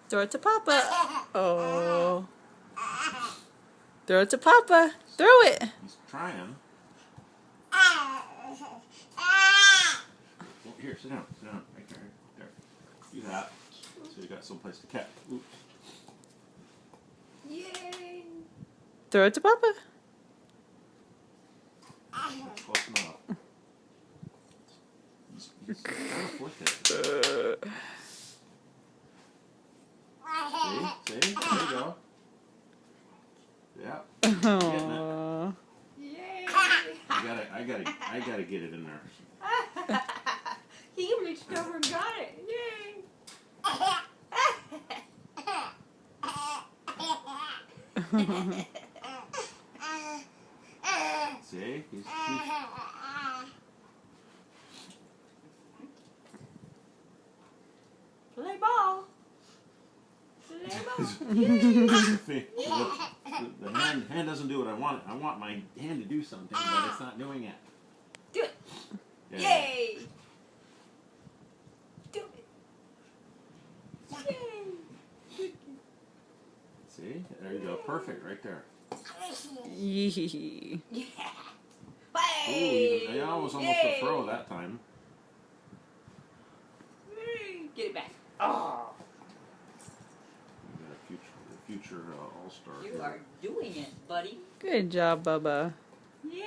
Throw it to Papa. Oh. Throw it to Papa. Throw it. He's trying. Well, here, sit down. Sit down. Right there. Right there. Do that. So you got someplace to catch. Oops. Yay! Throw it to Papa. Close enough. He's trying to flick it. See? See? There you go. Yeah. Getting it. Aww. Yay! I gotta get it in there. He reached over and got it. Yay! See? He's Play ball. Play ball. the hand doesn't do what I want. I want my hand to do something, but it's not doing it. Do it. Yeah. Yay! Do it. Yay! See? There you go. Perfect right there. Yee. Yeah. Ooh, Hey! that was almost a throw that time. Get it back. Oh, You got a future all-star. you are doing it, buddy. Good job, Bubba. Yeah.